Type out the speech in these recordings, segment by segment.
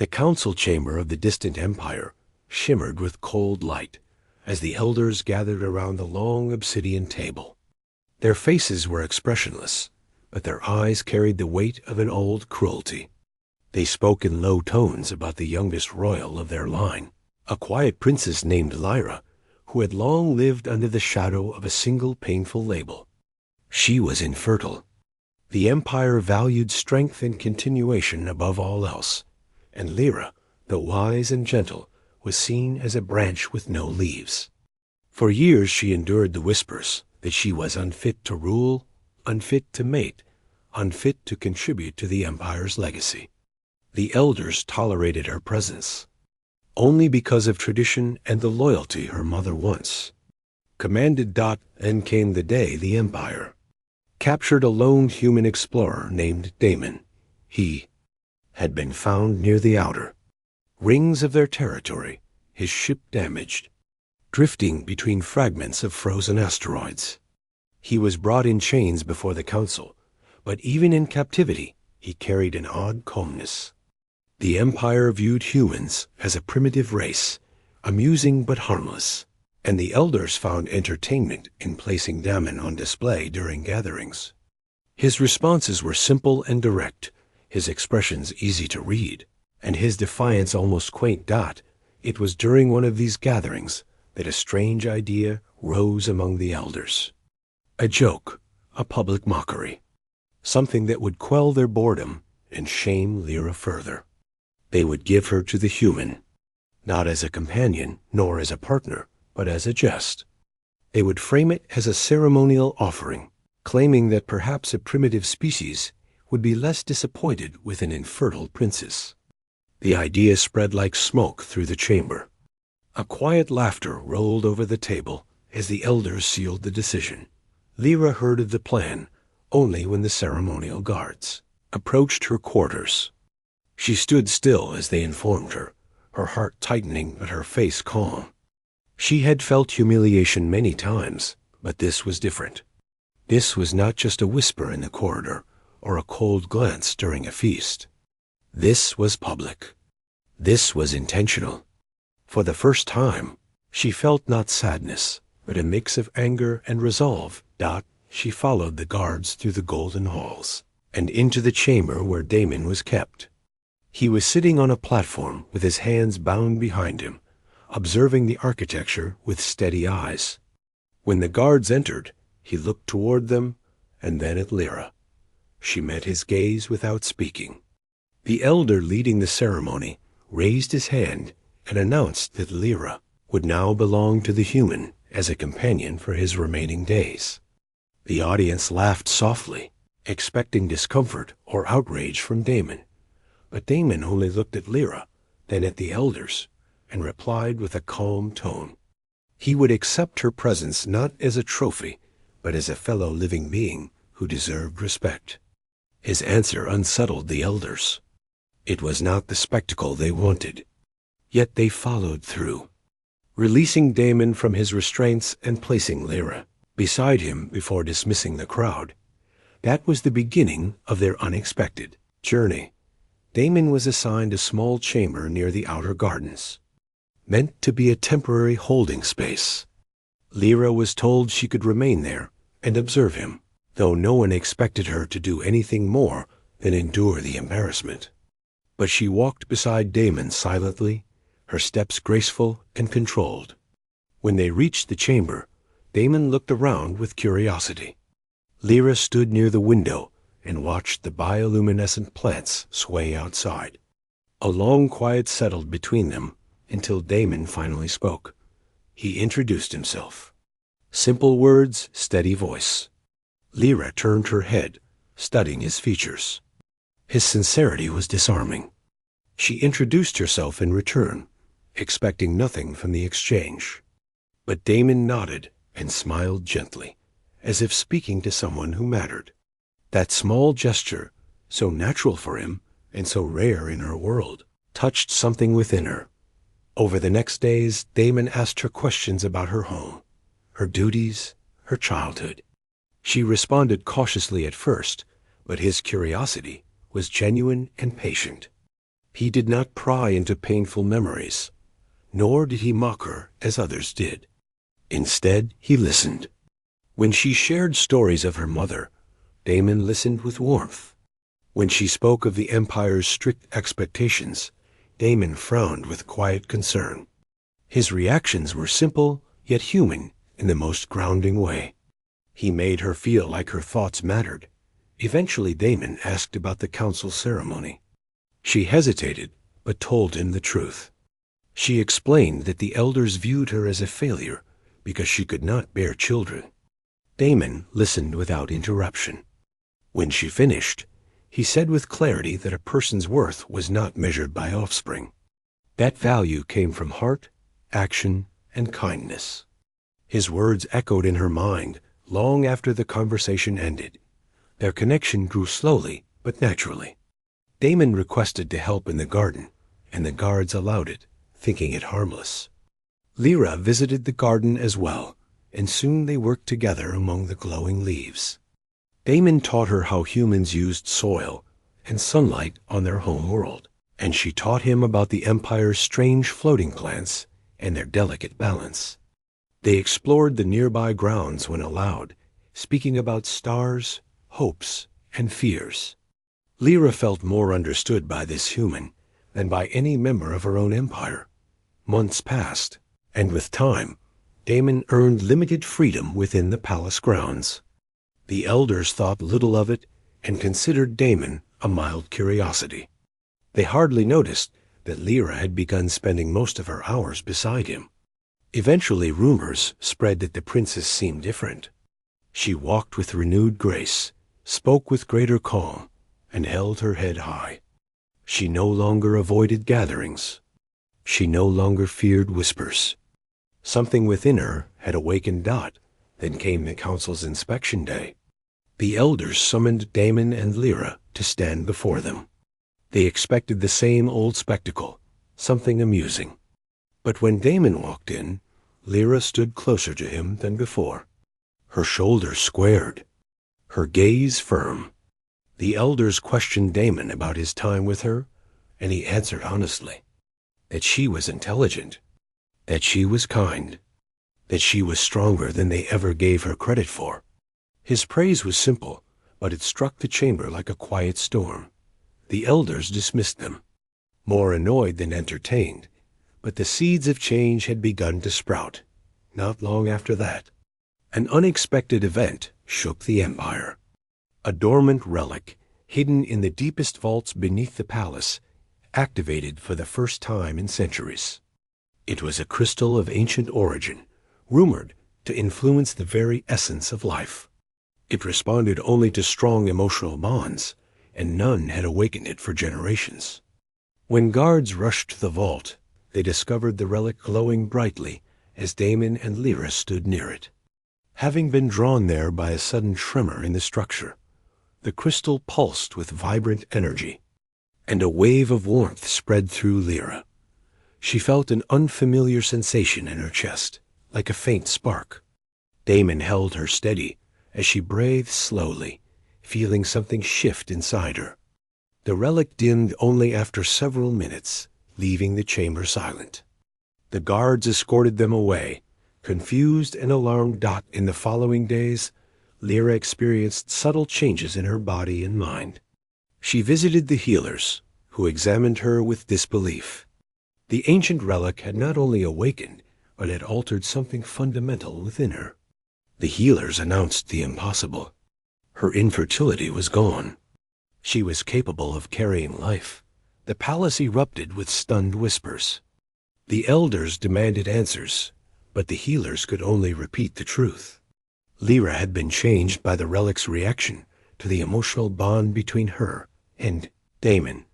The council chamber of the distant empire shimmered with cold light as the elders gathered around the long obsidian table. Their faces were expressionless, but their eyes carried the weight of an old cruelty. They spoke in low tones about the youngest royal of their line, a quiet princess named Lyra, who had long lived under the shadow of a single painful label. She was infertile. The empire valued strength and continuation above all else, and Lyra, though wise and gentle, was seen as a branch with no leaves. For years she endured the whispers that she was unfit to rule, unfit to mate, unfit to contribute to the empire's legacy. The elders tolerated her presence only because of tradition and the loyalty her mother once commanded. Then came the day the empire captured a lone human explorer named Damon. He had been found near the outer rings of their territory, his ship damaged, drifting between fragments of frozen asteroids. He was brought in chains before the council, but even in captivity he carried an odd calmness. The empire viewed humans as a primitive race, amusing but harmless, and the elders found entertainment in placing Damon on display during gatherings. His responses were simple and direct, his expressions easy to read, and his defiance almost quaint. It was during one of these gatherings that a strange idea rose among the elders. A joke, a public mockery, something that would quell their boredom and shame Lyra further. They would give her to the human, not as a companion nor as a partner, but as a jest. They would frame it as a ceremonial offering, claiming that perhaps a primitive species would be less disappointed with an infertile princess. The idea spread like smoke through the chamber. A quiet laughter rolled over the table as the elders sealed the decision. Lyra heard of the plan only when the ceremonial guards approached her quarters. She stood still as they informed her, her heart tightening but her face calm. She had felt humiliation many times, but this was different. This was not just a whisper in the corridor or a cold glance during a feast. This was public. This was intentional. For the first time, she felt not sadness, but a mix of anger and resolve. She followed the guards through the golden halls and into the chamber where Damon was kept. He was sitting on a platform with his hands bound behind him, observing the architecture with steady eyes. When the guards entered, he looked toward them and then at Lyra. She met his gaze without speaking. The elder leading the ceremony raised his hand and announced that Lyra would now belong to the human as a companion for his remaining days. The audience laughed softly, expecting discomfort or outrage from Damon. But Damon only looked at Lyra, then at the elders, and replied with a calm tone. He would accept her presence not as a trophy, but as a fellow living being who deserved respect. His answer unsettled the elders. It was not the spectacle they wanted. Yet they followed through, releasing Damon from his restraints and placing Lyra beside him before dismissing the crowd. That was the beginning of their unexpected journey. Damon was assigned a small chamber near the outer gardens, meant to be a temporary holding space. Lyra was told she could remain there and observe him, though no one expected her to do anything more than endure the embarrassment. But she walked beside Damon silently, her steps graceful and controlled. When they reached the chamber, Damon looked around with curiosity. Lyra stood near the window and watched the bioluminescent plants sway outside. A long quiet settled between them until Damon finally spoke. He introduced himself. Simple words, steady voice. Lyra turned her head, studying his features. His sincerity was disarming. She introduced herself in return, expecting nothing from the exchange. But Damon nodded and smiled gently, as if speaking to someone who mattered. That small gesture, so natural for him and so rare in her world, touched something within her. Over the next days, Damon asked her questions about her home, her duties, her childhood. She responded cautiously at first, but his curiosity was genuine and patient. He did not pry into painful memories, nor did he mock her as others did. Instead, he listened. When she shared stories of her mother, Damon listened with warmth. When she spoke of the Empire's strict expectations, Damon frowned with quiet concern. His reactions were simple, yet human, in the most grounding way. He made her feel like her thoughts mattered. Eventually, Damon asked about the council ceremony. She hesitated, but told him the truth. She explained that the elders viewed her as a failure because she could not bear children. Damon listened without interruption. When she finished, he said with clarity that a person's worth was not measured by offspring. That value came from heart, action, and kindness. His words echoed in her mind long after the conversation ended. Their connection grew slowly but naturally. Damon requested to help in the garden, and the guards allowed it, thinking it harmless. Lyra visited the garden as well, and soon they worked together among the glowing leaves. Damon taught her how humans used soil and sunlight on their home world, and she taught him about the Empire's strange floating plants and their delicate balance. They explored the nearby grounds when allowed, speaking about stars, hopes, and fears. Lyra felt more understood by this human than by any member of her own empire. Months passed, and with time, Damon earned limited freedom within the palace grounds. The elders thought little of it and considered Damon a mild curiosity. They hardly noticed that Lyra had begun spending most of her hours beside him. Eventually, rumors spread that the princess seemed different. She walked with renewed grace, spoke with greater calm, and held her head high. She no longer avoided gatherings. She no longer feared whispers. Something within her had awakened. Then came the council's inspection day. The elders summoned Damon and Lyra to stand before them. They expected the same old spectacle, something amusing. But when Damon walked in, Lyra stood closer to him than before. Her shoulders squared, her gaze firm. The elders questioned Damon about his time with her, and he answered honestly that she was intelligent, that she was kind, that she was stronger than they ever gave her credit for. His praise was simple, but it struck the chamber like a quiet storm. The elders dismissed them, more annoyed than entertained, but the seeds of change had begun to sprout. Not long after that, an unexpected event shook the empire. A dormant relic, hidden in the deepest vaults beneath the palace, activated for the first time in centuries. It was a crystal of ancient origin, rumored to influence the very essence of life. It responded only to strong emotional bonds, and none had awakened it for generations. When guards rushed to the vault, they discovered the relic glowing brightly as Damon and Lyra stood near it. Having been drawn there by a sudden tremor in the structure, the crystal pulsed with vibrant energy, and a wave of warmth spread through Lyra. She felt an unfamiliar sensation in her chest, like a faint spark. Damon held her steady as she breathed slowly, feeling something shift inside her. The relic dimmed only after several minutes, leaving the chamber silent. The guards escorted them away. Confused and alarmed. In the following days, Lyra experienced subtle changes in her body and mind. She visited the healers, who examined her with disbelief. The ancient relic had not only awakened, but had altered something fundamental within her. The healers announced the impossible. Her infertility was gone. She was capable of carrying life. The palace erupted with stunned whispers. The elders demanded answers, but the healers could only repeat the truth. Lyra had been changed by the relic's reaction to the emotional bond between her and Damon.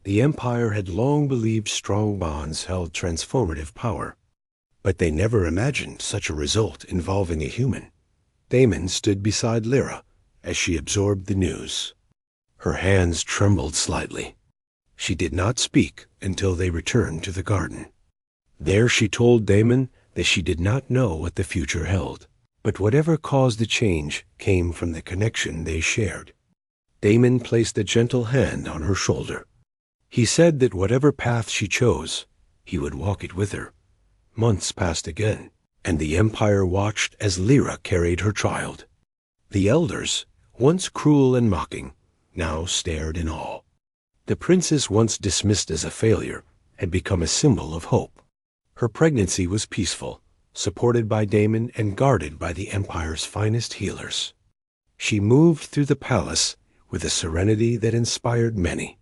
The Empire had long believed strong bonds held transformative power, but they never imagined such a result involving a human. Damon stood beside Lyra as she absorbed the news. Her hands trembled slightly. She did not speak until they returned to the garden. There she told Damon that she did not know what the future held, but whatever caused the change came from the connection they shared. Damon placed a gentle hand on her shoulder. He said that whatever path she chose, he would walk it with her. Months passed again, and the empire watched as Lyra carried her child. The elders, once cruel and mocking, now stared in awe. The princess, once dismissed as a failure, had become a symbol of hope. Her pregnancy was peaceful, supported by Damon and guarded by the empire's finest healers. She moved through the palace with a serenity that inspired many.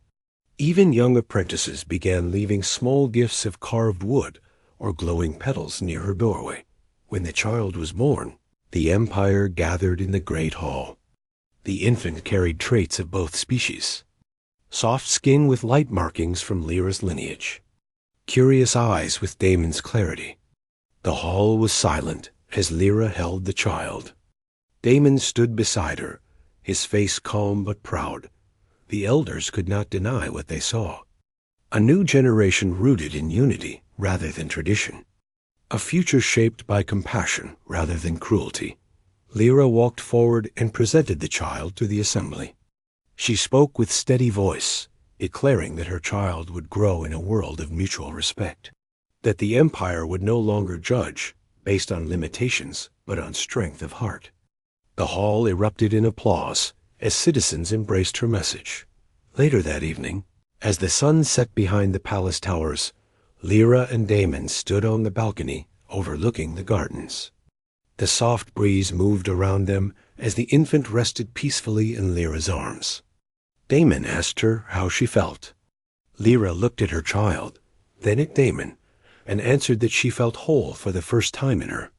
Even young apprentices began leaving small gifts of carved wood or glowing petals near her doorway. When the child was born, the empire gathered in the great hall. The infant carried traits of both species. Soft skin with light markings from Lyra's lineage. Curious eyes with Damon's clarity. The hall was silent as Lyra held the child. Damon stood beside her, his face calm but proud. The elders could not deny what they saw. A new generation rooted in unity rather than tradition. A future shaped by compassion rather than cruelty. Lyra walked forward and presented the child to the assembly. She spoke with steady voice, declaring that her child would grow in a world of mutual respect, that the empire would no longer judge based on limitations but on strength of heart. The hall erupted in applause as citizens embraced her message. Later that evening, as the sun set behind the palace towers, Lyra and Damon stood on the balcony overlooking the gardens. The soft breeze moved around them as the infant rested peacefully in Lyra's arms. Damon asked her how she felt. Lyra looked at her child, then at Damon, and answered that she felt whole for the first time in her.